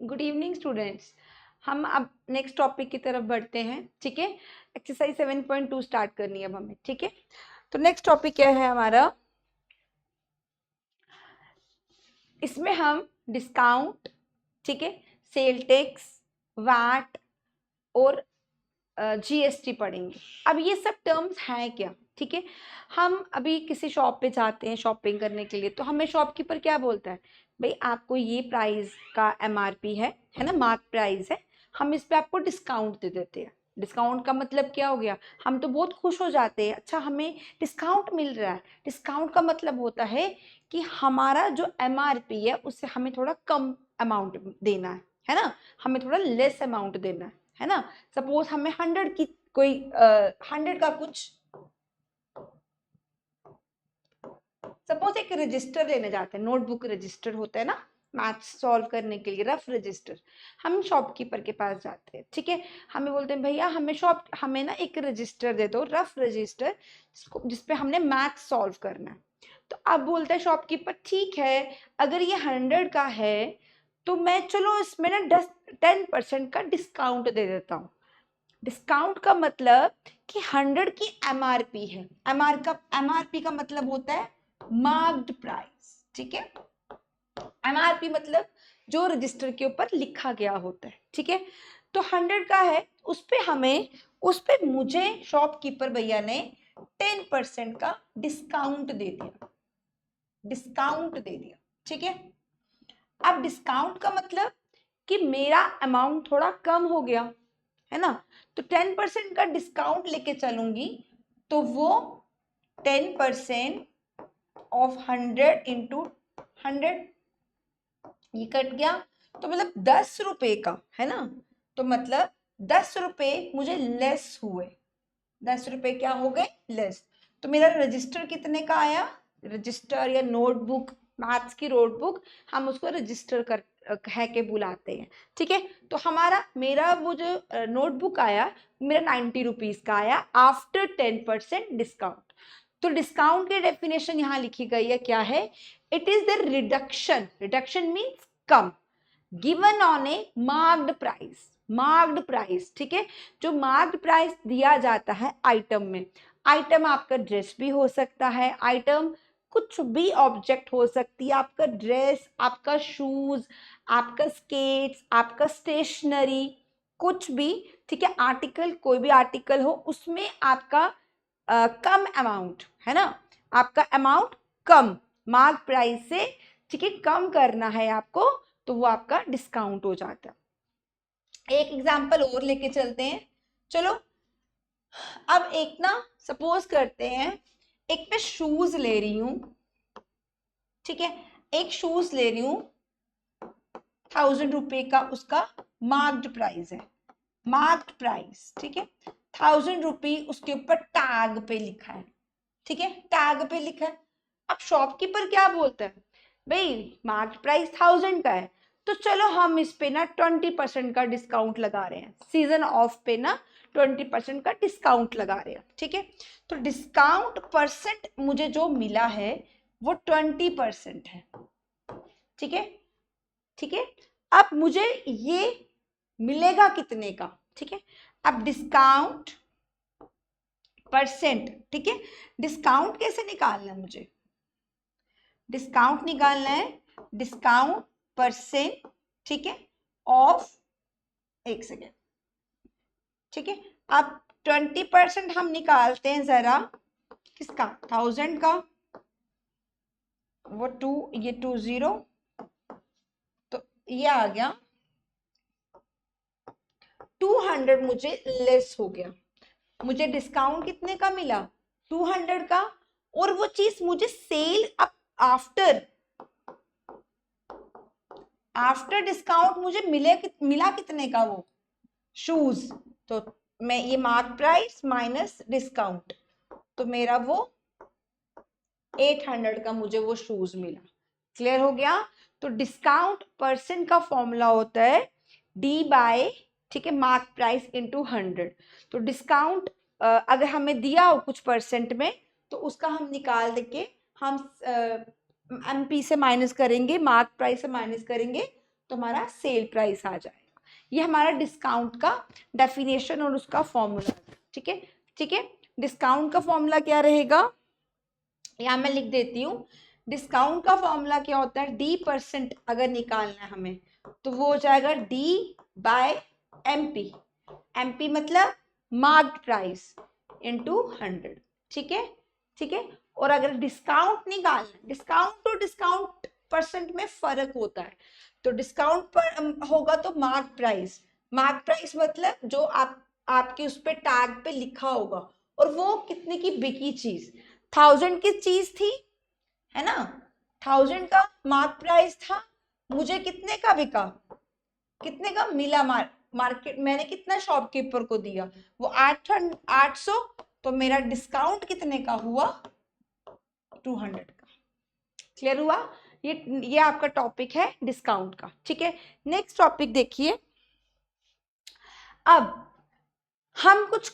Good evening students. हम अब next topic की तरफ बढ़ते हैं। ठीक है, एक्सरसाइज 7.2 स्टार्ट करनी है अब हमें। ठीक है, तो नेक्स्ट टॉपिक क्या है हमारा, इसमें हम डिस्काउंट, ठीक है, सेल टैक्स, वैट और जीएसटी पढ़ेंगे। अब ये सब टर्म्स हैं क्या? ठीक है, हम अभी किसी शॉप पे जाते हैं शॉपिंग करने के लिए, तो हमें शॉपकीपर क्या बोलता है, भाई आपको ये प्राइस का एमआरपी है ना, मार्क प्राइस है, हम इस पे आपको डिस्काउंट दे देते हैं। डिस्काउंट का मतलब क्या हो गया, हम तो बहुत खुश हो जाते हैं, अच्छा हमें डिस्काउंट मिल रहा है। डिस्काउंट का मतलब होता है कि हमारा जो एमआरपी है उससे हमें थोड़ा कम अमाउंट देना है ना, हमें थोड़ा लेस अमाउंट देना है ना। सपोज हमें 100 की कोई 100 का कुछ, सपोज एक रजिस्टर लेने जाते हैं, नोटबुक रजिस्टर होता है ना, मैथ्स सॉल्व करने के लिए, रफ रजिस्टर। हम शॉपकीपर के पास जाते हैं, ठीक है, हमें बोलते हैं भैया हमें ना एक रजिस्टर दे दो, रफ रजिस्टर, जिसपे हमने मैथ्स सॉल्व करना है। तो अब बोलता है शॉपकीपर, ठीक है, अगर ये 100 का है तो मैं चलो इसमें ना 10% का डिस्काउंट दे देता हूँ। डिस्काउंट का मतलब कि 100 की एमआरपी है, एमआरपी का मतलब होता है मार्क्ड प्राइस। ठीक है, एमआरपी मतलब जो रजिस्टर के ऊपर लिखा गया होता है। ठीक है, तो 100 का है, उस पे मुझे शॉपकीपर भैया ने 10% का डिस्काउंट दे दिया, ठीक है। अब डिस्काउंट का मतलब कि मेरा अमाउंट थोड़ा कम हो गया है ना, तो 10% का डिस्काउंट लेके चलूंगी तो वो 10% ऑफ 100 इंटू 100, ये कट गया, तो मतलब 10 रुपए का है ना, तो मतलब 10 रुपए मुझे लेस हुए, 10 रुपए क्या हो गए, लेस। तो मेरा रजिस्टर कितने का आया, रजिस्टर या नोटबुक, मैथ्स की नोटबुक, हम उसको रजिस्टर कर कह के बुलाते हैं। ठीक है, तो मेरा वो जो नोटबुक आया, मेरा 90 रुपीज का आया आफ्टर 10% डिस्काउंट। तो डिस्काउंट की डेफिनेशन यहाँ लिखी गई है, क्या है, it is the reduction means come, given on A marked price. ठीक है, जो मार्क्ड प्राइस दिया जाता है आइटम में, आइटम आपका ड्रेस भी हो सकता है, आइटम कुछ भी ऑब्जेक्ट हो सकती है, आपका ड्रेस, आपका शूज, आपका स्केट्स, आपका स्टेशनरी, कुछ भी। ठीक है, आर्टिकल, कोई भी आर्टिकल हो, उसमें आपका कम अमाउंट है ना, आपका अमाउंट कम मार्क प्राइस से, ठीक है, कम करना है आपको, तो वो आपका डिस्काउंट हो जाता है। एक एग्जांपल और लेके चलते हैं, चलो। अब एक ना, सपोज करते हैं, एक मैं शूज ले रही हूं, ठीक है, एक शूज ले रही हूं, 1000 रुपए का उसका मार्क्ड प्राइस है, मार्क्ड प्राइस, ठीक है, 1000 रुपी उसके ऊपर टैग पे लिखा है, ठीक है, टैग पे लिखा है। अब शॉपकीपर क्या बोलता है, भाई मार्केट प्राइस 1000 का है, तो चलो हम इस पे ना 20% का डिस्काउंट लगा रहे हैं, सीजन ऑफ पे ना 20% का डिस्काउंट लगा रहे हैं। ठीक है, तो डिस्काउंट परसेंट मुझे जो मिला है वो 20% है। ठीक है, ठीक है, अब मुझे ये मिलेगा कितने का, ठीक है, अब डिस्काउंट परसेंट, ठीक है, डिस्काउंट कैसे निकालना है मुझे, डिस्काउंट निकालना है, डिस्काउंट परसेंट, ठीक है, ऑफ, एक सेकेंड, ठीक है, अब 20% हम निकालते हैं जरा, किसका, 1000 का, वो 2, ये 20, तो ये आ गया 200, मुझे लेस हो गया, मुझे डिस्काउंट कितने का मिला, 200 का, और वो चीज मुझे सेल अब आफ्टर डिस्काउंट मुझे मिला कितने का, वो शूज, तो मैं ये मार्क प्राइस माइनस डिस्काउंट, तो मेरा वो 800 का मुझे वो शूज मिला। क्लियर हो गया, तो डिस्काउंट परसेंट का फॉर्मूला होता है डी बाय, ठीक है, मार्क प्राइस इंटू 100। तो डिस्काउंट अगर हमें दिया हो कुछ परसेंट में, तो उसका हम निकाल देके हम एमपी से माइनस करेंगे, मार्क प्राइस से माइनस करेंगे, तो हमारा सेल प्राइस आ जाएगा। ये हमारा डिस्काउंट का डेफिनेशन और उसका फॉर्मूला। ठीक है, ठीक है। डिस्काउंट का फॉर्मूला क्या रहेगा, यहाँ मैं लिख देती हूँ। डिस्काउंट का फॉर्मूला क्या होता है, D% अगर निकालना है हमें तो वो हो जाएगा D/MP। MP मतलब मार्क्ड प्राइस इनटू 100। ठीक है, ठीक है। और अगर डिस्काउंट निकालना, डिस्काउंट और डिस्काउंट परसेंट में फर्क होता है। तो डिस्काउंट पर होगा तो मार्क प्राइस, मार्क प्राइस मतलब जो आपके उस पे टैग पे लिखा होगा, और वो कितने की बिकी चीज, 1000 की चीज थी, है ना, 1000 का मार्क प्राइस था, मुझे कितने का बिका, कितने का मिला मार्केट, मैंने कितना शॉपकीपर को दिया, वो 800, तो मेरा डिस्काउंट कितने का हुआ, 200 का। क्लियर हुआ, ये आपका टॉपिक है डिस्काउंट का। ठीक है, नेक्स्ट टॉपिक देखिए। अब हम कुछ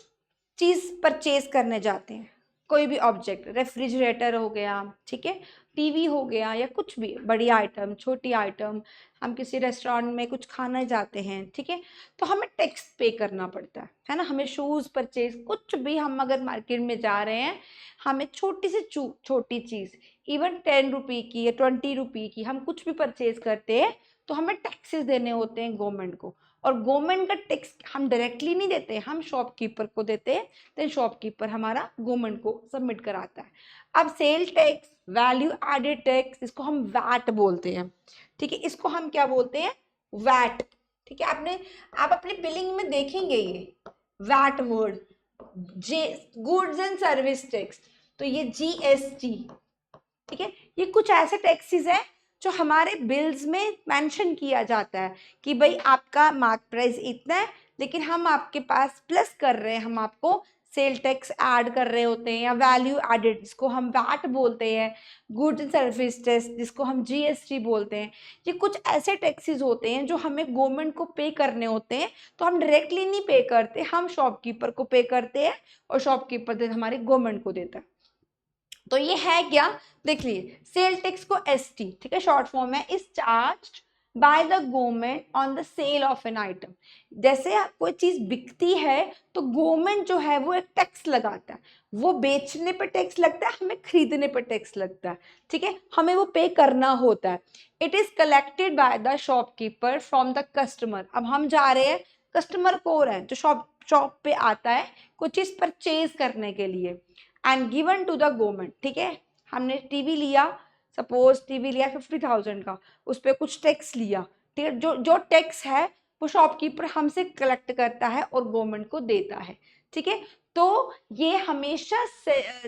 चीज परचेज करने जाते हैं, कोई भी ऑब्जेक्ट, रेफ्रिजरेटर हो गया, ठीक है, टीवी हो गया, या कुछ भी बड़ी आइटम, छोटी आइटम, हम किसी रेस्टोरेंट में कुछ खाने जाते हैं, ठीक है, तो हमें टैक्स पे करना पड़ता है ना। हमें शूज परचेज, कुछ भी हम अगर मार्केट में जा रहे हैं, हमें छोटी से छोटी चीज, इवन 10 रुपये की या 20 रुपये की, हम कुछ भी परचेज करते हैं तो हमें टैक्सेस देने होते हैं गवर्नमेंट को। और गवर्नमेंट का टैक्स हम डायरेक्टली नहीं देते, हम शॉपकीपर को देते हैं, देन शॉपकीपर हमारा गवर्नमेंट को सबमिट कराता है। अब sale tax, value added tax, इसको हम वैट बोलते हैं। ठीक है, इसको हम क्या बोलते हैं, वैट। ठीक है, आप अपनी बिलिंग में देखेंगे ये वैट वर्ड, जे गुड्स एंड सर्विस टैक्स, तो ये GST। ठीक है, ये कुछ ऐसे टैक्सेस हैं जो हमारे बिल्स में मेंशन किया जाता है कि भाई आपका मार्क प्राइस इतना है, लेकिन हम आपके पास प्लस कर रहे हैं, हम आपको सेल टैक्स ऐड कर रहे होते हैं, या वैल्यू एडेड जिसको हम वैट बोलते हैं, गुड्स एंड सर्विस टैक्स जिसको हम GST बोलते हैं। ये कुछ ऐसे टैक्सेस होते हैं जो हमें गवर्नमेंट को पे करने होते हैं, तो हम डायरेक्टली नहीं पे करते, हम शॉपकीपर को पे करते हैं और शॉपकीपर हमारे गवर्नमेंट को देता है। तो ये है क्या, देख लीजिए, सेल टैक्स को ST, ठीक है, शॉर्ट फॉर्म है, is charged by the government on the sale of an item. जैसे कोई चीज बिकती है तो गवर्नमेंट जो है वो एक टैक्स लगाता है, वो बेचने पे टैक्स लगता है, हमें खरीदने पे टैक्स लगता है। ठीक है, हमें वो पे करना होता है। It is collected by the shopkeeper from the customer. अब हम जा रहे हैं, कस्टमर कौन है, जो शॉप पे आता है कोई चीज परचेज करने के लिए, and given to the government. ठीक है, हमने टीवी लिया, सपोज टीवी लिया 50,000 का, उस पर कुछ टैक्स लिया, ठीक है, जो टैक्स है वो शॉपकीपर हमसे कलेक्ट करता है और गवर्नमेंट को देता है। ठीक है, तो ये हमेशा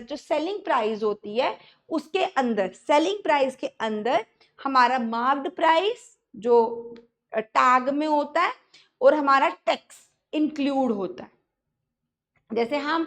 जो सेलिंग प्राइस होती है उसके अंदर, सेलिंग प्राइस के अंदर हमारा मार्क्ड प्राइस जो टैग में होता है और हमारा टैक्स इंक्लूड होता है। जैसे हम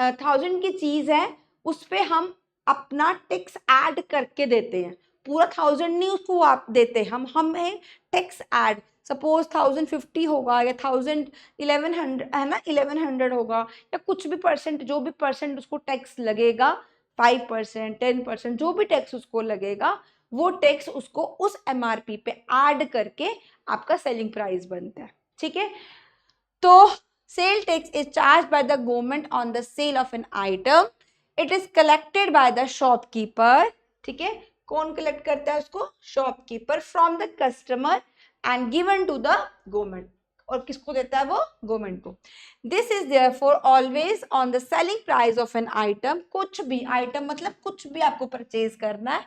1000 की चीज है, उस पे हम अपना टैक्स ऐड करके देते हैं, पूरा 1000 नहीं उसको आप देते, हमें टैक्स ऐड, सपोज 1050 होगा या 1100 है ना, 1100 होगा, या कुछ भी परसेंट, जो भी परसेंट उसको टैक्स लगेगा, 5%, 10%, जो भी टैक्स उसको लगेगा, वो टैक्स उसको उस MRP पे ऐड करके आपका सेलिंग प्राइस बनता है। ठीक है, तो sale tax is charged by the government on the sale of an item. It is collected by the shopkeeper. ठीक है, कौन कलेक्ट करता है उसको, shopkeeper, from the customer and given to the government, और किसको देता है वो, गवर्नमेंट को। This is therefore always on the selling price of an item. कुछ भी आइटम मतलब कुछ भी आपको परचेज करना है,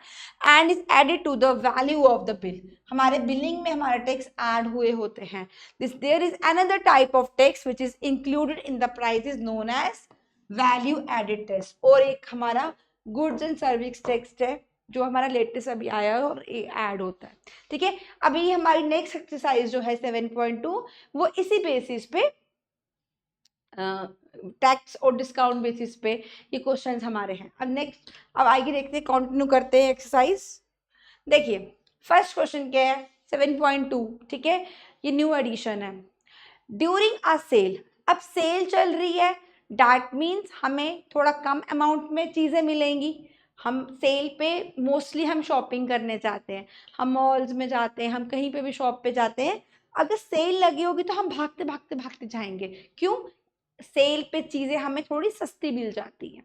and is added to the value of the bill, हमारे बिलिंग में हमारे टैक्स ऐड हुए होते हैं। This there is another type of tax which is included in the price is known as value added tax. और एक हमारा goods and service tax है जो हमारा लेटेस्ट अभी आया है और ये ऐड होता है। ठीक है, अभी हमारी नेक्स्ट एक्सरसाइज जो है 7.2 वो इसी बेसिस पे, टैक्स और डिस्काउंट बेसिस पे ये क्वेश्चंस हमारे हैं। अब नेक्स्ट, अब आगे देखते हैं, कंटिन्यू करते हैं एक्सरसाइज। देखिए फर्स्ट क्वेश्चन क्या है, 7.2, ठीक है, ये न्यू एडिशन है। ड्यूरिंग अ सेल, अब सेल चल रही है, दैट मीन्स हमें थोड़ा कम अमाउंट में चीजें मिलेंगी, हम सेल पे मोस्टली हम शॉपिंग करने जाते हैं, हम मॉल्स में जाते हैं, हम कहीं पे भी शॉप पे जाते हैं, अगर सेल लगी होगी तो हम भागते भागते भागते जाएंगे। क्यों? सेल पे चीजें हमें थोड़ी सस्ती मिल जाती हैं।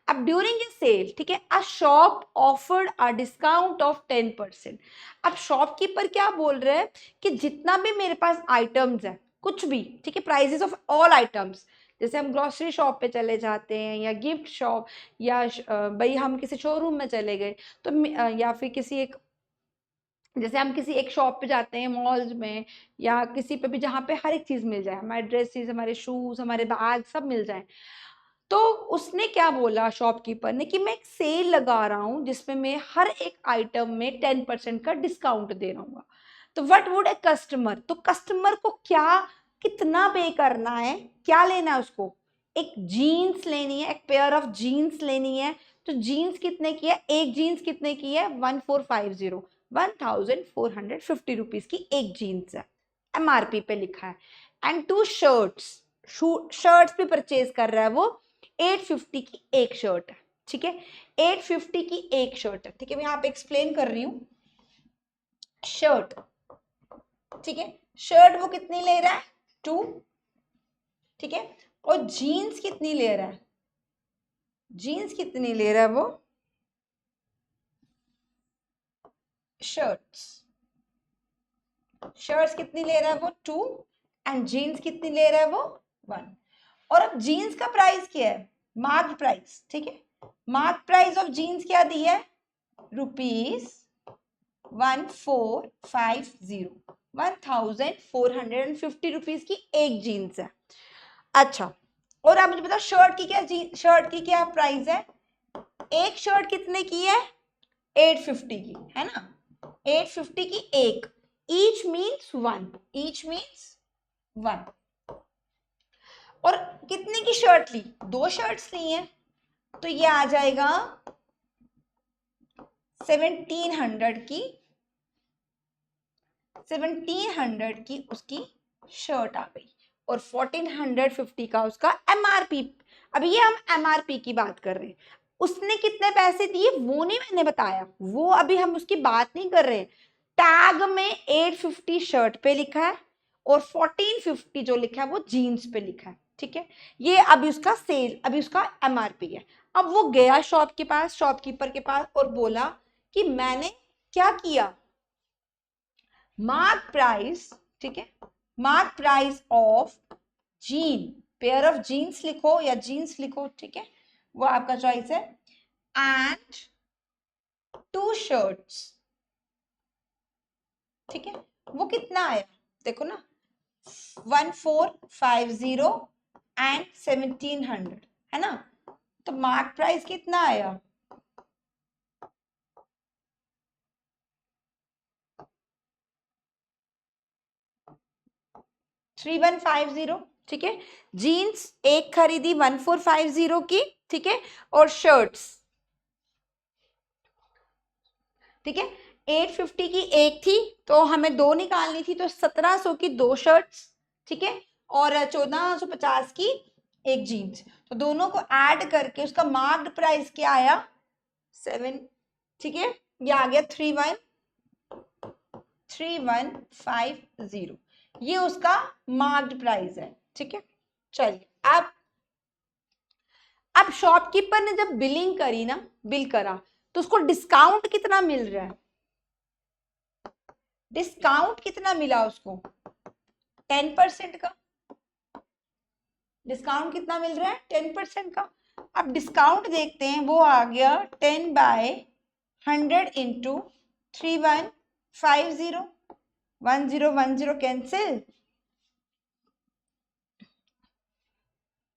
अब ड्यूरिंग ए सेल, ठीक है, a shop offered a discount of 10%। अब शॉपकीपर क्या बोल रहे हैं कि जितना भी मेरे पास आइटम्स है, कुछ भी, ठीक है, प्राइजेस ऑफ ऑल आइटम्स, जैसे हम ग्रोसरी शॉप पे चले जाते हैं या गिफ्ट शॉप या भाई हम किसी शोरूम में चले गए तो या फिर किसी एक, जैसे हम किसी एक शॉप पे जाते हैं मॉल्स में या किसी पे भी जहाँ पे हर एक चीज मिल जाए, हमारे ड्रेसेस, हमारे शूज, हमारे बैग सब मिल जाए। तो उसने क्या बोला शॉपकीपर ने कि मैं एक सेल लगा रहा हूं जिसमें मैं हर एक आइटम में 10% का डिस्काउंट दे रहा हूँ। तो व्हाट वुड ए कस्टमर, तो कस्टमर को क्या, कितना पे करना है, क्या लेना है उसको, एक जीन्स लेनी है, एक पेयर ऑफ जीन्स लेनी है। तो जीन्स कितने की है, एक जीन्स कितने की है, 1450, 1450 रुपीज की एक जीन्स है, एमआरपी पे लिखा है। एंड 2 शर्ट्स, शर्ट्स भी परचेज कर रहा है वो, 850 की एक शर्ट है, ठीक है, 850 की एक शर्ट है, ठीक है, मैं यहाँ पे एक्सप्लेन कर रही हूँ। शर्ट, ठीक है, शर्ट वो कितनी ले रहा है, 2, ठीक है, और जीन्स कितनी ले रहा है, जीन्स कितनी ले रहा है वो, शर्ट्स, शर्ट्स कितनी ले रहा है वो, 2, एंड जीन्स कितनी ले रहा है वो, 1। और अब जीन्स का प्राइस क्या है, मार्क प्राइस, ठीक है, मार्क प्राइस ऑफ जीन्स क्या दी है, रुपीज 1450, 1450 रुपीज की एक जीन्स है। अच्छा, और आप मुझे बताओ शर्ट की क्या, शर्ट की क्या प्राइस है, एक शर्ट कितने की है, 850 की है ना, 850 की एक, ईच मीन्स 1, ईच मीन्स 1। और कितने की शर्ट ली, 2 शर्ट्स ली हैं, तो ये आ जाएगा 1700 की, 1700 की उसकी शर्ट आ गई और 1450 का उसका एमआरपी। अभी ये हम एमआरपी की बात कर रहे हैं, उसने कितने पैसे दिए वो नहीं मैंने बताया, वो अभी हम उसकी बात नहीं कर रहे हैं। टैग में 850 शर्ट पे लिखा है और 1450 जो लिखा है वो जीन्स पे लिखा है, ठीक है, ये अभी उसका सेल, अभी उसका एमआरपी है। अब वो गया शॉप के पास, शॉपकीपर के पास, और बोला कि मैंने क्या किया, मार्क प्राइस, ठीक है, mark price of jean, pair of jeans लिखो या जीन्स लिखो, ठीक है, वो आपका चॉइस है, एंड 2 शर्ट्स, ठीक है, वो कितना आया देखो ना, 1450 एंड 1700 है ना, तो मार्क प्राइस कितना आया, 3150, ठीक है, जीन्स एक खरीदी 1450 की, ठीक है, और शर्ट्स, ठीक है, 850 की एक थी तो हमें 2 निकालनी थी, तो 1700 की 2 शर्ट्स, ठीक है, और 1450 की एक जीन्स, तो दोनों को ऐड करके उसका मार्क्ड प्राइस क्या आया, 7, ठीक है, ये आ गया 3150, ये उसका मार्क्ड प्राइस है, ठीक है। चलिए अब शॉपकीपर ने जब बिलिंग करी ना, बिल करा, तो उसको डिस्काउंट कितना मिल रहा है, डिस्काउंट कितना मिला उसको, 10% का, डिस्काउंट कितना मिल रहा है, 10% का। अब डिस्काउंट देखते हैं, वो आ गया 10/100 इंटू 3150, 1010 कैंसिल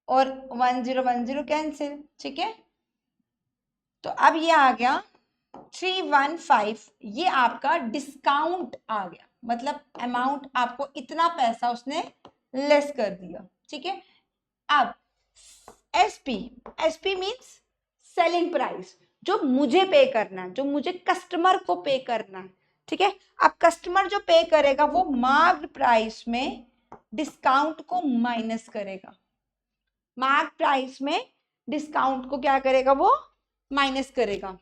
और 1010 कैंसिल, ठीक है, तो अब ये आ गया 315, ये आपका डिस्काउंट आ गया, मतलब अमाउंट आपको इतना पैसा उसने लेस कर दिया, ठीक है। अब SP, SP means selling price, जो मुझे पे करना है, जो मुझे कस्टमर को पे करना है, ठीक है। अब कस्टमर जो पे करेगा वो मार्क्ड प्राइस में डिस्काउंट को माइनस करेगा, मार्क प्राइस में डिस्काउंट को क्या करेगा, वो माइनस करेगा।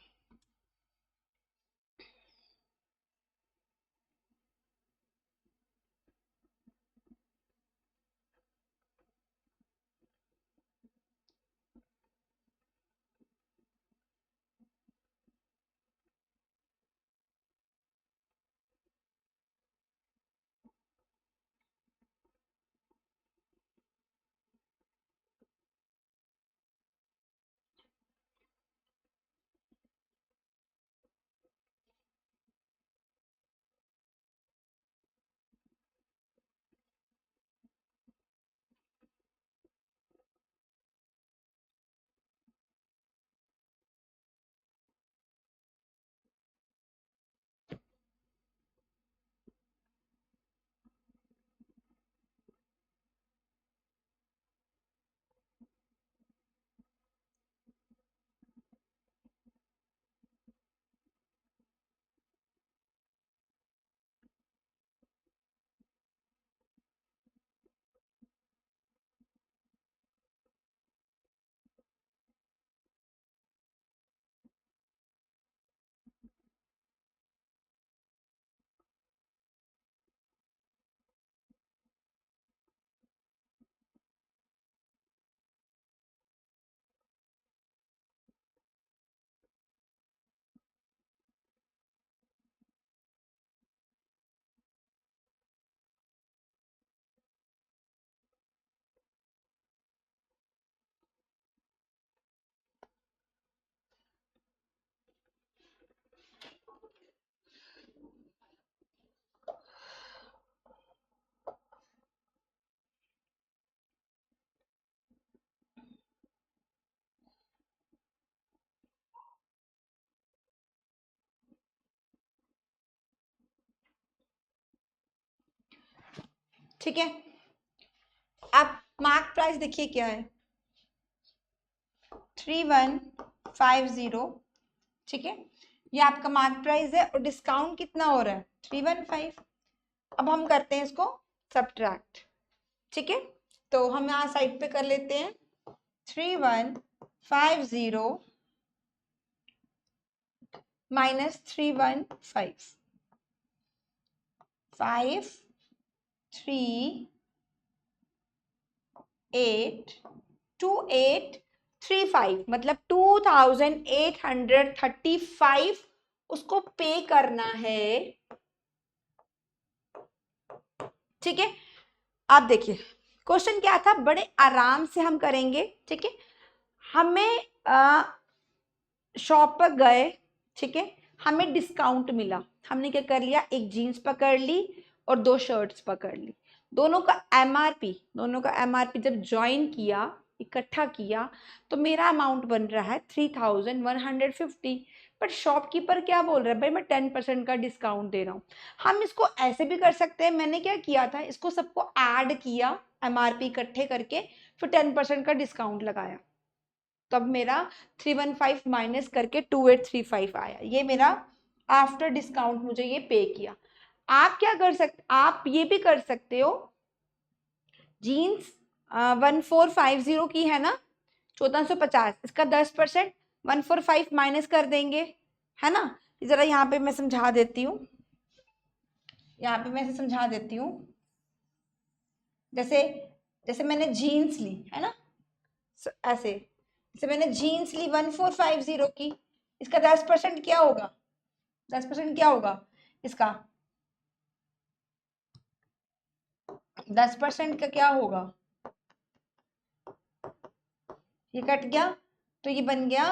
ठीक है, अब मार्क प्राइस देखिए क्या है, 3150। ठीक है, ये आपका मार्क प्राइस है और डिस्काउंट कितना हो रहा है 315। अब हम करते हैं इसको सब्ट्रैक्ट। ठीक है, तो हम यहाँ साइड पे कर लेते हैं 3150 माइनस 315, 5382835 मतलब 2835 उसको पे करना है। ठीक है, आप देखिए क्वेश्चन क्या था, बड़े आराम से हम करेंगे। ठीक है, हमें शॉप पर गए, ठीक है, हमें डिस्काउंट मिला, हमने क्या कर लिया, एक जीन्स पकड़ ली और 2 शर्ट्स पकड़ ली, दोनों का एमआरपी जब ज्वाइन किया, इकट्ठा किया, तो मेरा अमाउंट बन रहा है 3150। बट शॉपकीपर क्या बोल रहा है, भाई मैं 10% का डिस्काउंट दे रहा हूँ। हम इसको ऐसे भी कर सकते हैं, मैंने क्या किया था, इसको सबको ऐड किया एमआरपी इकट्ठे करके, फिर 10% का डिस्काउंट लगाया, तब मेरा 315 माइनस करके 2835 आया। ये मेरा आफ्टर डिस्काउंट मुझे ये पे किया। आप क्या कर सकते, आप ये भी कर सकते हो, जीन्स 1450 की है ना 1450, इसका 10% 145 माइनस कर देंगे, है ना। जरा यहाँ पे मैं समझा देती हूँ, यहाँ पे मैं समझा देती हूँ। जैसे जैसे मैंने जीन्स ली है ना, ऐसे जैसे मैंने जीन्स ली 1450 की, इसका 10% क्या होगा, 10% क्या होगा इसका, 10% का क्या होगा, ये कट गया तो ये बन गया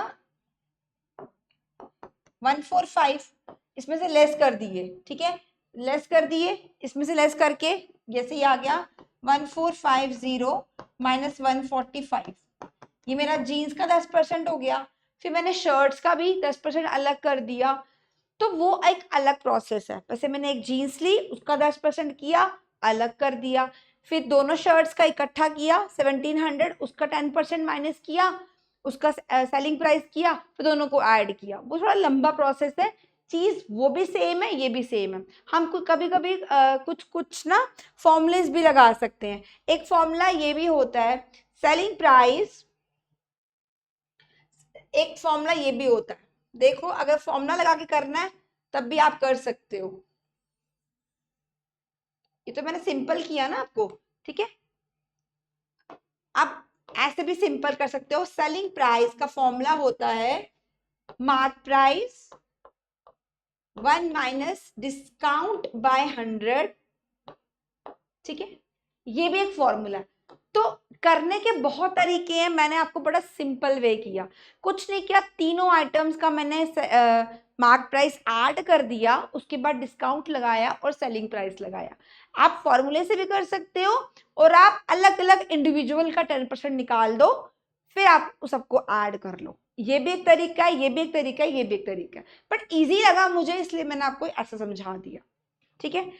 145, इसमें से लेस कर दिए। ठीक है, लेस कर दिए, इसमें से लेस करके जैसे ये आ गया 1450 माइनस 145, ये मेरा जीन्स का 10% हो गया। फिर मैंने शर्ट्स का भी 10% अलग कर दिया, तो वो एक अलग प्रोसेस है। वैसे मैंने एक जीन्स ली, उसका 10% किया, अलग कर दिया, फिर दोनों शर्ट्स का इकट्ठा किया 1700, उसका 10% माइनस किया, उसका सेलिंग प्राइस किया, फिर दोनों को ऐड किया। वो थोड़ा लंबा प्रोसेस है, चीज वो भी सेम है, ये भी सेम है। हम कभी कभी कुछ कुछ ना फॉर्मूलेस भी लगा सकते हैं। एक फॉर्मूला ये भी होता है, सेलिंग प्राइस एक फॉर्मूला ये भी होता है, देखो अगर फॉर्मूला लगा के करना है तब भी आप कर सकते हो। ये तो मैंने सिंपल किया ना आपको, ठीक है। आप ऐसे भी सिंपल कर सकते हो। सेलिंग प्राइस का फॉर्मूला होता है mark price 1 minus discount bye 100, ठीक है। ये भी एक फॉर्मूला है। तो करने के बहुत तरीके हैं, मैंने आपको बड़ा सिंपल वे किया, कुछ नहीं किया, तीनों आइटम्स का मैंने मार्क प्राइस ऐड कर दिया, उसके बाद डिस्काउंट लगाया और सेलिंग प्राइस लगाया। आप फॉर्मूले से भी कर सकते हो और आप अलग अलग इंडिविजुअल का 10% निकाल दो, फिर आप उस सबको ऐड कर लो। ये भी एक तरीका है, ये भी एक तरीका है, ये भी एक तरीका है, बट इजी लगा मुझे इसलिए मैंने आपको ऐसा समझा दिया, ठीक है।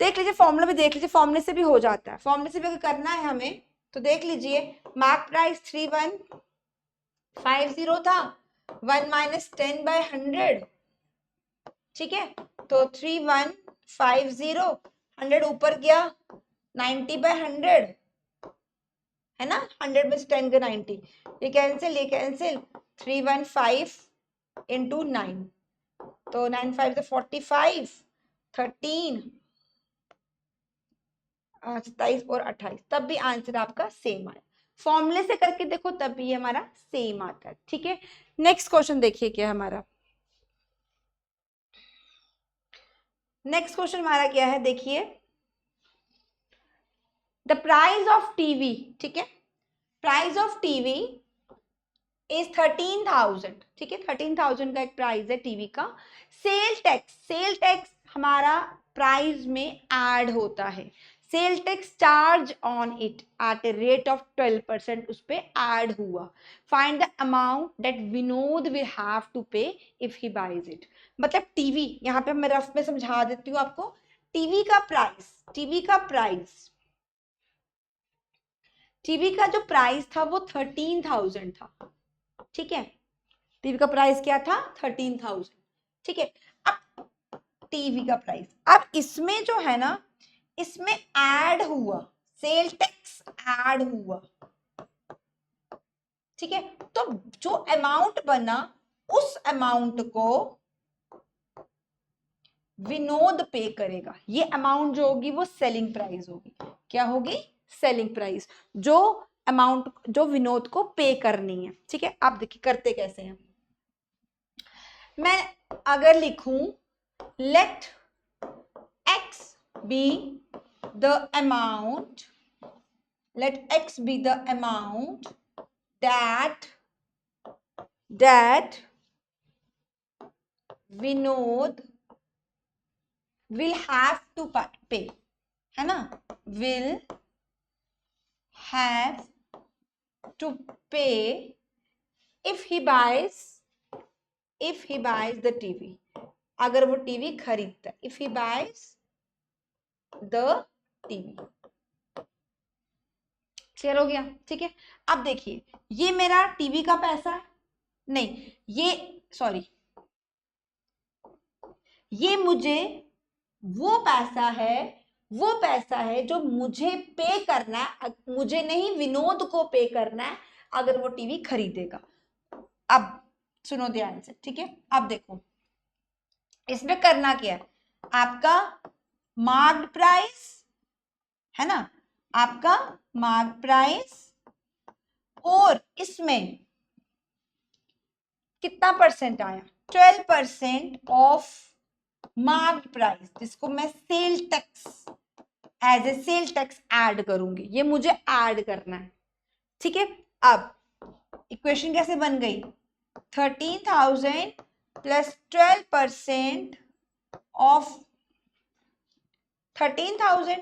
देख लीजिए फॉर्मूला भी देख लीजिए, फॉर्मूले से भी हो जाता है। फॉर्मूले से भी अगर करना है हमें तो देख लीजिए, मार्क प्राइस 3150 था, 1 माइनस 10 बाय 100, ठीक है। तो 3150, 100 ऊपर गया, 90 बाय 100 है ना, 100 में से 10 का 90, ये कैंसिल, ये कैंसिल, 315 इंटू 9, तो 9 5 45, 13, 27 और 28, तब भी आंसर आपका सेम आया। फॉर्मूले से करके देखो तब भी हमारा सेम आता है, ठीक है। नेक्स्ट क्वेश्चन देखिए क्या हमारा, नेक्स्ट क्वेश्चन हमारा क्या है, देखिए द प्राइस ऑफ टीवी, ठीक है, प्राइस ऑफ टीवी इज 13,000, ठीक है, 13,000 का एक प्राइस है टीवी का। सेल टैक्स हमारा प्राइस में ऐड होता है, sale tax charge on it at a rate of 12% उस पे ऐड हुआ। Find the amount that Vinod will have to pay if he buys it. मतलब टीवी, यहाँ पे मैं रफ में समझा देती हूँ आपको, टीवी का जो प्राइस था वो 13,000 था, ठीक है। टीवी का प्राइस क्या था, 13,000, ठीक है। अब टीवी का प्राइस, अब इसमें जो है ना, इसमें ऐड हुआ, सेल टैक्स ऐड हुआ, ठीक है। तो जो अमाउंट बना उस अमाउंट को विनोद पे करेगा। ये अमाउंट जो होगी वो सेलिंग प्राइस होगी। क्या होगी, सेलिंग प्राइस, जो अमाउंट जो विनोद को पे करनी है, ठीक है। आप देखिए करते कैसे हैं, मैं अगर लिखूं late x be the amount, let x be the amount that Vinod will have to pay, है ना, will have to pay if he buys the TV, अगर वो टीवी खरीदता है, if he buys the TV, clear हो गया, ठीक है। अब देखिए ये मेरा टीवी का पैसा है, नहीं ये सॉरी, ये मुझे वो पैसा है जो मुझे पे करना है, मुझे नहीं विनोद को पे करना है अगर वो टीवी खरीदेगा। अब सुनो ध्यान से, ठीक है। अब देखो इसमें करना क्या है, आपका मार्क्ड प्राइस है ना, आपका मार्क प्राइस, और इसमें कितना परसेंट आया, 12% ऑफ मार्क्ड प्राइस, जिसको मैं sale tax as a sale tax add करूंगी, ये मुझे ऐड करना है, ठीक है। अब इक्वेशन कैसे बन गई, 13,000 प्लस 12% ऑफ 13,000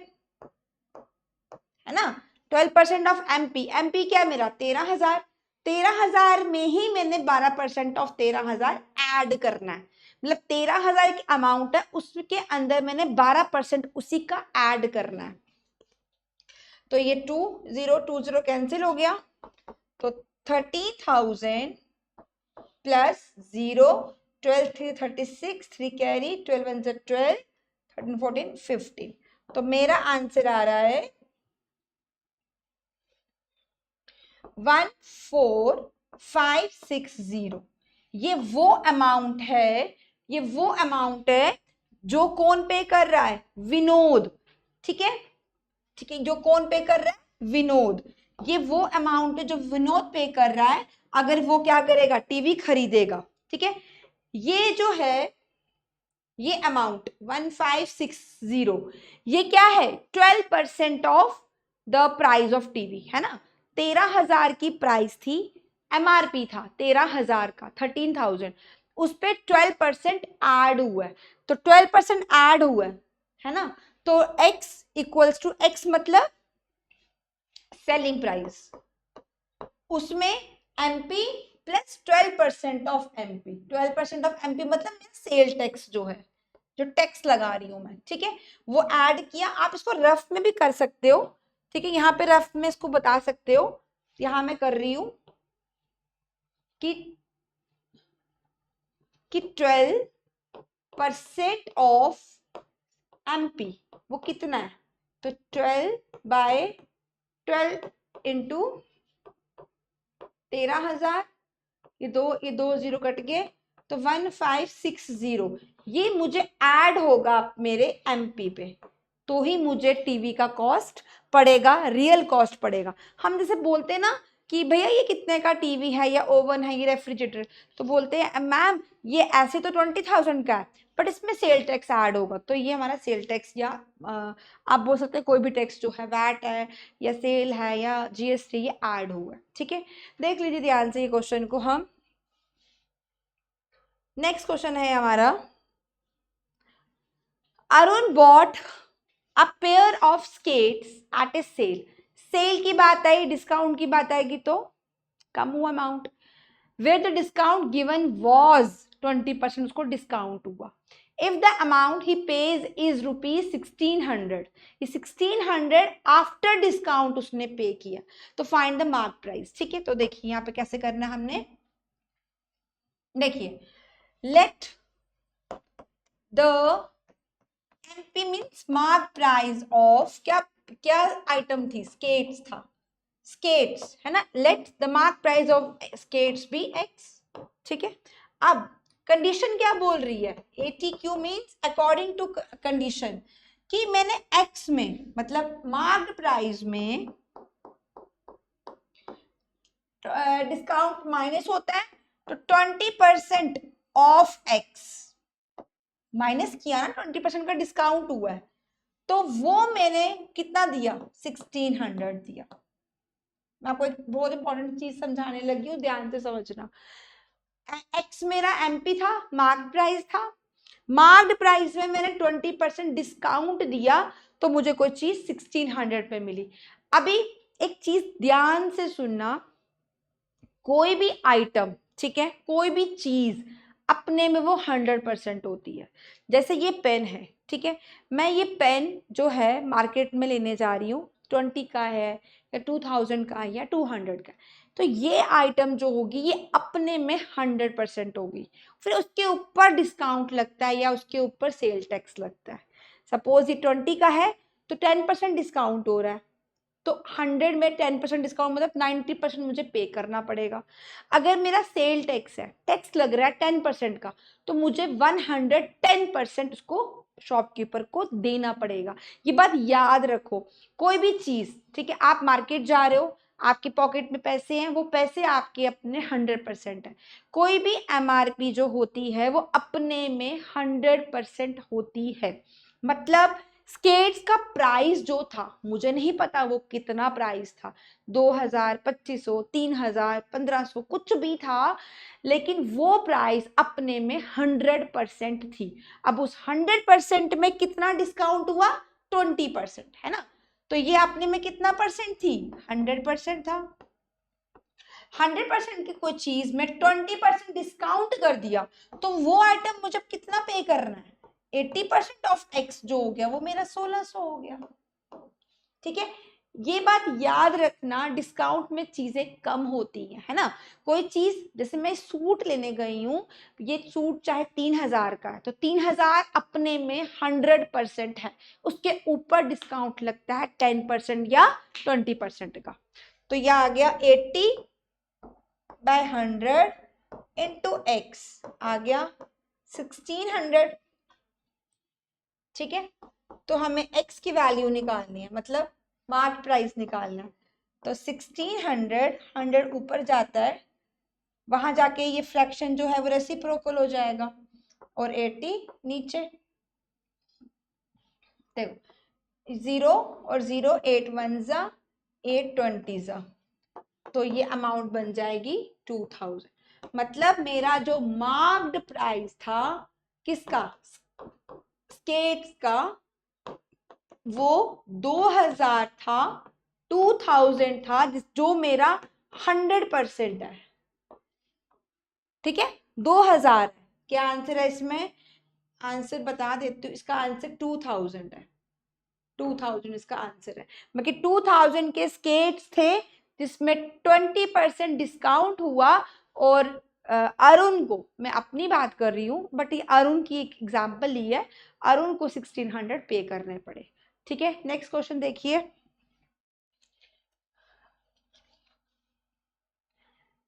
है ना, 12% ऑफ एमपी, एमपी क्या मेरा 13,000, 13,000 में ही मैंने 12% ऑफ 13,000 ऐड करना है, मतलब 13,000 की अमाउंट है उसके अंदर मैंने 12% उसी का ऐड करना है। तो ये 20 कैंसिल हो गया, तो 30,000 प्लस 0, 12 3 36, 3 कैरी, 12 1 12, 13 14 15, तो मेरा आंसर आ रहा है 1560। ये वो अमाउंट है, ये वो अमाउंट है जो कौन पे कर रहा है, विनोद। ठीक है, ठीक है, जो कौन पे कर रहा है, विनोद। ये वो अमाउंट है जो विनोद पे कर रहा है अगर वो क्या करेगा, टीवी खरीदेगा। ठीक है, ये जो है ये अमाउंट 1560, ये क्या है, 12% of the price of TV, है ना। 13,000 की प्राइस थी, एमआरपी था 13,000 का, 13,000, उस पे 12% ऐड हुआ है, तो 12% ऐड हुआ है ना। तो x इक्वल्स टू x मतलब सेलिंग प्राइस, उसमें MP plus 12% of MP, 12% of MP मतलब मेरा सेल टैक्स जो है, जो टैक्स लगा रही हूं मैं, ठीक है, वो ऐड किया। आप इसको रफ में भी कर सकते हो, ठीक है, यहाँ पे रफ में इसको बता सकते हो। यहां मैं कर रही हूं कि 12% ऑफ एमपी वो कितना है, तो 12/12 इंटू 13,000, ये दो जीरो कट गए, तो 1560, ये मुझे ऐड होगा मेरे एमपी पे, तो ही मुझे टीवी का कॉस्ट पड़ेगा, रियल कॉस्ट पड़ेगा। हम जैसे बोलते हैं ना कि भैया ये कितने का टीवी है या ओवन है, ये रेफ्रिजरेटर, तो बोलते हैं मैम ये ऐसे तो 20,000 का है, बट इसमें सेल टैक्स ऐड होगा, तो ये हमारा सेल टैक्स या आप बोल सकते हैं कोई भी टैक्स जो है, वैट है या सेल है या जीएसटी, ये ऐड हुआ है। ठीक है, देख लीजिए ध्यान से ये क्वेश्चन को हम। नेक्स्ट क्वेश्चन है हमारा, Arun bought a pair of skates at a sale. Sale की बात आई, डिस्काउंट की बात आएगी तो कम हुआ amount, where the discount given was 20%, उसको डिस्काउंट हुआ। If the amount he pays is ₹1600, ये 1600 आफ्टर डिस्काउंट उसने पे किया, तो फाइंड द मार्क प्राइस। ठीक है, तो देखिए यहाँ पे कैसे करना है हमने, देखिए let the MP means mark price of क्या क्या आइटम थी, स्केट्स था, स्केट्स है ना, let the mark price of skates be X. ठीक है, अब कंडीशन क्या बोल रही है, ATQ means according to condition, कि मैंने एक्स में मतलब मार्क प्राइस में डिस्काउंट माइनस होता है, तो 20% ऑफ एक्स माइनस किया ना, 20% का डिस्काउंट हुआ है, तो वो मैंने कितना दिया, 1600 दिया। मैं आपको एक बहुत इंपॉर्टेंट चीज समझाने लगी हूँ, ध्यान से समझना। एक्स मेरा एमपी था, मार्क प्राइस था, मार्क्ड प्राइस में मैंने 20% डिस्काउंट दिया, तो मुझे कोई चीज 1600 पे मिली। अभी एक चीज ध्यान से सुनना, कोई भी आइटम, ठीक है, कोई भी चीज अपने में वो 100% होती है। जैसे ये पेन है, ठीक है, मैं ये पेन जो है मार्केट में लेने जा रही हूँ, 20 का है या 2000 का है या 200 का, तो ये आइटम जो होगी ये अपने में 100% होगी, फिर उसके ऊपर डिस्काउंट लगता है या उसके ऊपर सेल टैक्स लगता है। सपोज ये 20 का है तो 10% डिस्काउंट हो रहा है, तो 100 में 10% डिस्काउंट मतलब 90% मुझे पे करना पड़ेगा। अगर मेरा सेल टैक्स है, टैक्स लग रहा है 10% का, तो मुझे 110% उसको शॉपकीपर को देना पड़ेगा। ये बात याद रखो, कोई भी चीज, ठीक है, आप मार्केट जा रहे हो, आपके पॉकेट में पैसे हैं, वो पैसे आपके अपने 100% है। कोई भी MRP जो होती है वो अपने में 100% होती है। मतलब स्केट्स का प्राइस जो था, मुझे नहीं पता वो कितना प्राइस था, 2000, 2500, 3000, 1500, कुछ भी था, लेकिन वो प्राइस अपने में 100% थी। अब उस 100% में कितना डिस्काउंट हुआ, 20%, है ना, तो ये अपने में कितना परसेंट थी, 100% था। 100% की कोई चीज में 20% डिस्काउंट कर दिया, तो वो आइटम मुझे कितना पे करना है, 80% ऑफ एक्स जो हो गया वो मेरा 1600 हो गया। ठीक है, ये बात याद रखना, डिस्काउंट में चीजें कम होती हैं, है ना। कोई चीज, जैसे मैं सूट लेने गई हूँ, ये सूट चाहे 3000 का है, तो 3000 अपने में 100% है, उसके ऊपर डिस्काउंट लगता है 10% या 20% का, तो यह आ गया 80 बाय 100 इंटू एक्स आ गया 1600। ठीक है, तो हमें x की वैल्यू निकालनी है, मतलब मार्क प्राइस निकालना है। तो 1600 100 ऊपर जाता है, वहां जाके ये फ्रैक्शन जो है वो रेसिप्रोकल हो जाएगा, और 80 नीचे। देखो 0 और 0 8 1 जा 8 20 जा, तो ये अमाउंट बन जाएगी 2000। मतलब मेरा जो मार्क्ड प्राइस था किसका, स्केट्स का, वो 2000 था, 2000 था, जो मेरा 100% है। ठीक है, 2000। क्या आंसर है इसमें, आंसर बता देती हूँ, इसका आंसर 2000 है। 2000 इसका आंसर है। बाकी 2000 के स्केट्स थे जिसमें 20% डिस्काउंट हुआ, और अरुण को, मैं अपनी बात कर रही हूँ बट ये अरुण की एक एग्जांपल ली है, अरुण को 1600 पे करने पड़े। ठीक है, नेक्स्ट क्वेश्चन देखिए,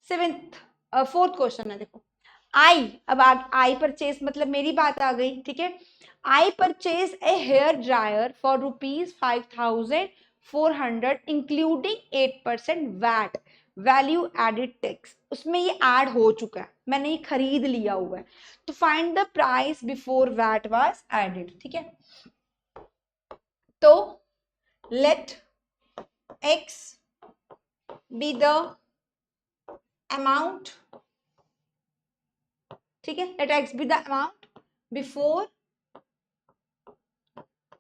4th क्वेश्चन है। देखो आई, अब आई परचेज मतलब मेरी बात आ गई। ठीक है, I purchase a hair dryer for ₹5,400 including 8% VAT, value added tax. उसमें ये ऐड हो चुका है, मैंने ये खरीद लिया हुआ है। तो find the price before VAT was added. ठीक है, तो let X be the amount. ठीक है, let X be the amount before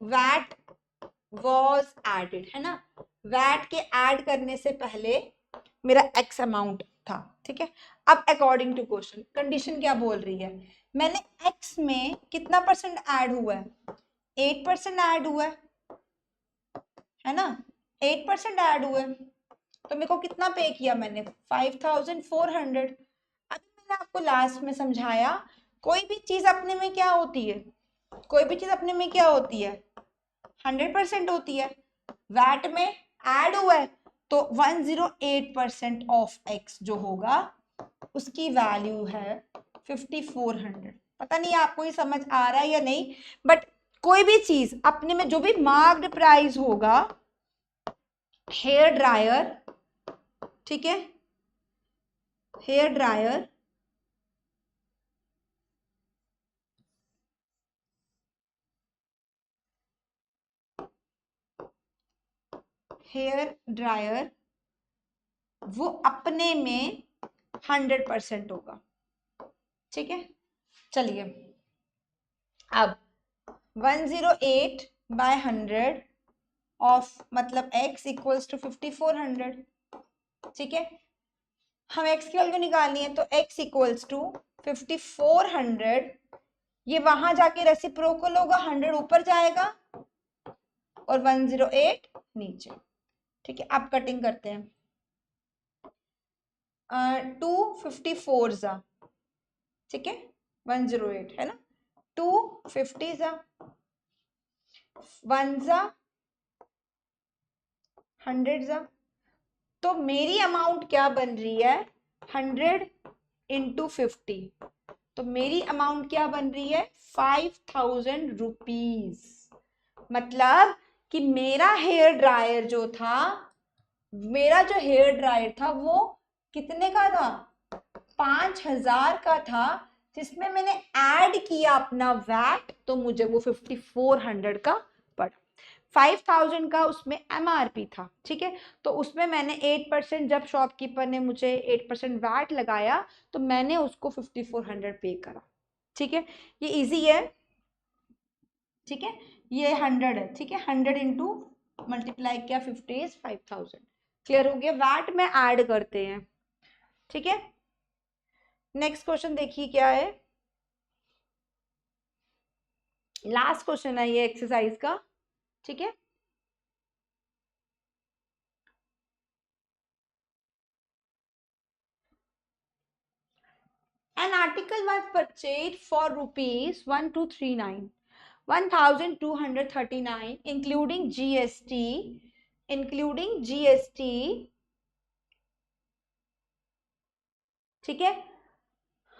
VAT was added, है ना। वैट के ऐड करने से पहले मेरा एक्स अमाउंट था। ठीक है, अब अकॉर्डिंग टू क्वेश्चन कंडीशन क्या बोल रही है, मैंने एक्स में कितना परसेंट ऐड हुआ है, 8% ऐड हुआ है ना, 8% ऐड हुआ है, तो मेरे को कितना पे किया मैंने, 5400। अभी मैंने आपको लास्ट में समझाया, कोई भी चीज अपने में क्या होती है, कोई भी चीज अपने में क्या होती है, 100% होती है। वैट में ऐड हुआ है, तो 108% ऑफ एक्स जो होगा उसकी वैल्यू है 5400। पता नहीं आपको ये समझ आ रहा है या नहीं, बट कोई भी चीज अपने में जो भी मार्क्ड प्राइस होगा, हेयर ड्रायर, ठीक है, हेयर ड्रायर, हेयर ड्रायर वो अपने में 100% होगा। ठीक है, चलिए अब 108 बाय 100 ऑफ मतलब x इक्वल्स टू 5400। ठीक है, हम x की वैल्यू निकालनी है, तो x इक्वल्स टू 5400, ये वहां जाके रेसिप्रोकल होगा, 100 ऊपर जाएगा और 108 नीचे। ठीक है, अब कटिंग करते हैं, 254 जा, ठीक है, 108 है ना, 250 जा, 1 जा, 100 जा, तो मेरी अमाउंट क्या बन रही है, 100 इंटू 50, तो मेरी अमाउंट क्या बन रही है, 5000 रुपीज। मतलब कि मेरा हेयर ड्रायर जो था, मेरा जो हेयर ड्रायर था वो कितने का था, 5000 का था, जिसमें मैंने ऐड किया अपना वैट, तो मुझे वो 5400 का पड़ा। 5000 का उसमें एमआरपी था। ठीक है, तो उसमें मैंने 8%, जब शॉपकीपर ने मुझे 8% वैट लगाया, तो मैंने उसको 5400 पे करा। ठीक है, ये इजी है। ठीक है, ये 100 है। ठीक है, 100 इंटू मल्टीप्लाई किया 50 इज 5000। क्लियर हो गया, वैट में ऐड करते हैं। ठीक है, नेक्स्ट क्वेश्चन देखिए क्या है, लास्ट क्वेश्चन है ये एक्सरसाइज का। ठीक है, an article was purchased for rupees 1239, 1239 including GST, including GST ठीक है,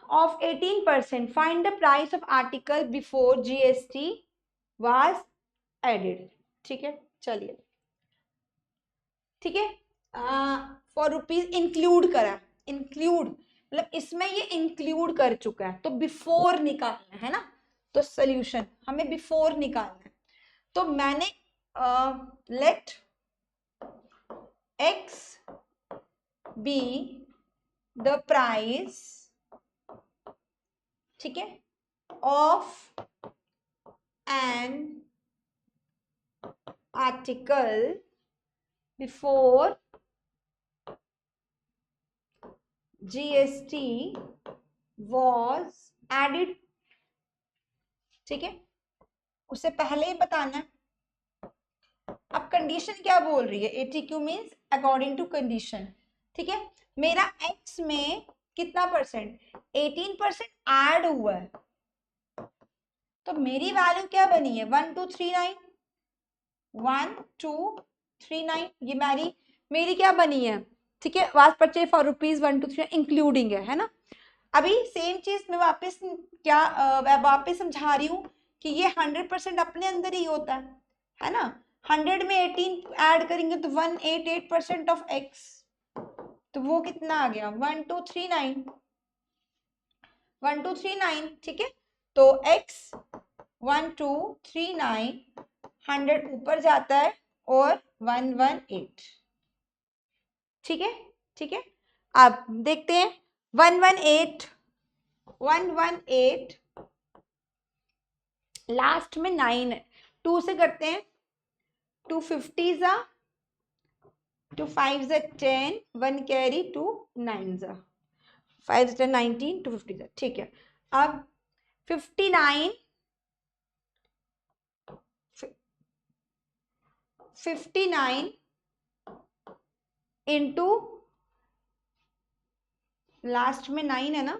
of 18%, find the price of article before GST was added। ठीक है, चलिए, ठीक है, फॉर रुपीज इंक्लूड करा, इंक्लूड मतलब इसमें ये इंक्लूड कर चुका है, तो बिफोर निकालना है ना, तो सोल्यूशन हमें बिफोर निकालना है। तो मैंने let X be the price, ठीक है, of an article before GST was added। ठीक है, उससे पहले ही बताना है। अब कंडीशन क्या बोल रही है, ATQ means according to condition. ठीक है, मेरा X में कितना परसेंट, 18% ऐड हुआ है, तो मेरी वैल्यू क्या बनी है, 1239, 1239, ये मेरी क्या बनी है। ठीक है, was purchase for rupees 123 including है ना। अभी सेम चीज मैं वापस वापस समझा रही हूँ कि ये 100% अपने अंदर ही होता है ना। 100 में 18 ऐड करेंगे तो 188% ऑफ x, तो वो कितना आ गया, 1239, 1239। ठीक है, तो x 1239, 100 ऊपर जाता है और 118। ठीक है, ठीक है, अब देखते हैं 118, 118 लास्ट में 9 है, 2 से करते हैं, 250 जा, 2 5 जा 10, 1 कैरी, 2 9 जा 5 जा 19, 250 जा। ठीक है, अब 59 इंटू लास्ट में 9 है ना,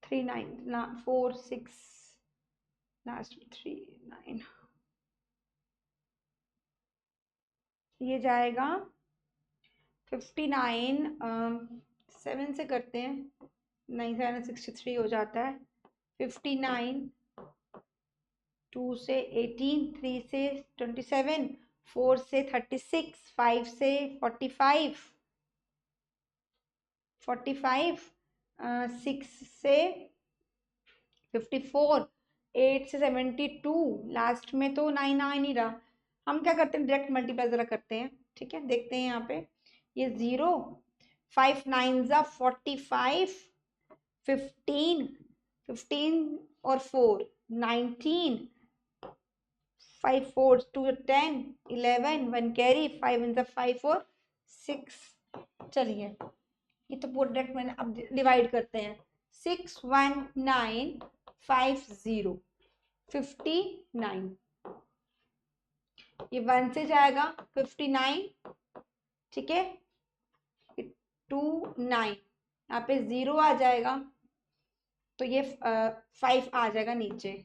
थ्री 9 4 6 लास्ट में 3 9, ये जाएगा 59, 7 से करते हैं, 9 7 63 हो जाता है, 59, 2 से 18, 3 से 27, 4 से 36, 5 से 45, 45, 6 से 54, 8 से 72, लास्ट में तो 9 आ नहीं रहा, हम क्या करते हैं, डायरेक्ट मल्टीप्लाई जरा करते हैं। ठीक है, देखते हैं यहाँ पे, ये 0, 5 9 जा 45, 15, 15 और 4 19, 5 4 2 10, 11, 1 कैरी, 5 इन 5 और 6। चलिए, ये तो पूरा डायरेक्ट मैंने, अब डिवाइड करते हैं, 6 1 9 5 0 59, ये 1 से जाएगा 59, ठीक है, 2 9, यहाँ पे 0 आ जाएगा, तो ये 5 आ जाएगा नीचे,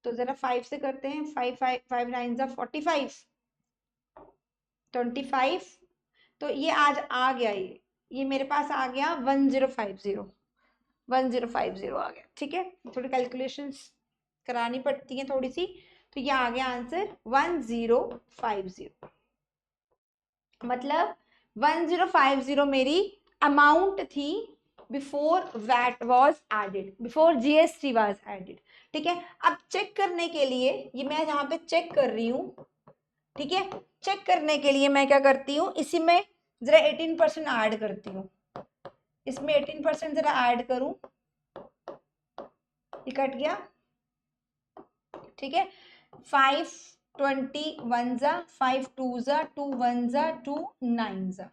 तो जरा 5 से करते हैं, 5 5 5 9 जा 45, 25, तो ये आज आ गया, ये मेरे पास आ गया 1050, 1050 आ गया। ठीक है, थोड़ी कैलकुलेशंस करानी पड़ती है थोड़ी सी, तो ये आ गया आंसर 1050, मतलब 1050 मेरी अमाउंट थी before VAT was added, before GST was added. ठीक है, अब चेक करने के लिए, ये मैं यहाँ पे चेक कर रही हूँ, ठीक है, चेक करने के लिए मैं क्या करती हूँ, इसी में जरा 18% ऐड करती हूँ, इसमें 18% जरा ऐड करूं, ये कट गया। ठीक है, 5 20 1 जा, 5 2 जा, 2 1 जा, 2 9 जा,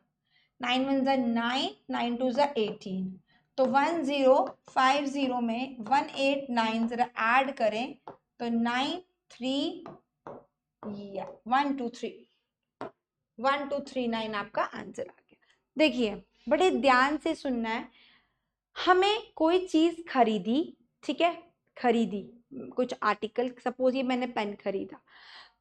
9 1 जा 9, 9 2 जा 18, तो 1050 में 189 जरा ऐड करें तो 9 3 या 1239 आपका आंसर आ गया। देखिए, बड़े ध्यान से सुनना है, हमें कोई चीज खरीदी, ठीक है, खरीदी, कुछ आर्टिकल, सपोज ये मैंने पेन खरीदा,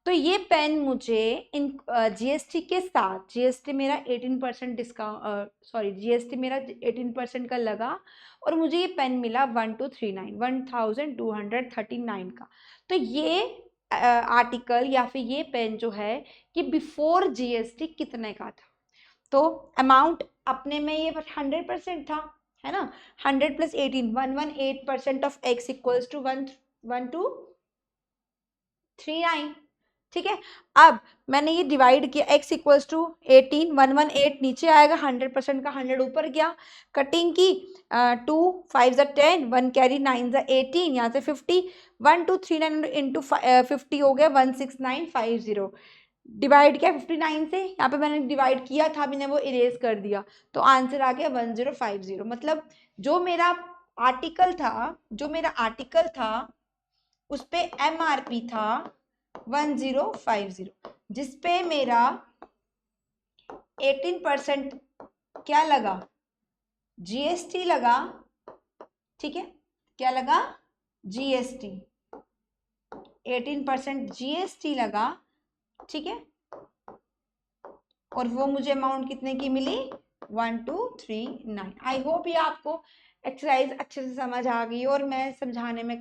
तो ये पेन मुझे इन जीएसटी के साथ, जीएसटी मेरा 18% डिस्काउंट, सॉरी जीएसटी मेरा 18% का लगा और मुझे ये पेन मिला 1239 का। तो ये आर्टिकल या फिर ये पेन जो है ये बिफोर जीएसटी कितने का था? तो अमाउंट अपने में ये 100% था, है ना, 100 + 18 118% ऑफ x इक्वल्स टू 1239। ठीक है, अब मैंने ये डिवाइड किया, x इक्वल्स टू 18, 118 नीचे आएगा, 100% का 100 ऊपर गया, कटिंग की 2 5 = 10, 1 कैरी 9 = 18, यहाँ से 50, 1239 इंटू 50 हो गया 16950, डिवाइड किया 59 से, यहाँ पे मैंने डिवाइड किया था, मैंने वो इरेज कर दिया, तो आंसर आ गया 1050। मतलब जो मेरा आर्टिकल था उस पे एमआरपी था 1050, जिसपे मेरा 18% क्या लगा, जीएसटी लगा। ठीक है, क्या लगा, जीएसटी, 18% जीएसटी लगा। ठीक है, और वो मुझे अमाउंट कितने की मिली, 1239। आई होप ये आपको एक्सरसाइज अच्छे से समझ आ गई और मैं समझाने में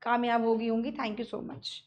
कामयाब हो गई होंगी। Thank you so much.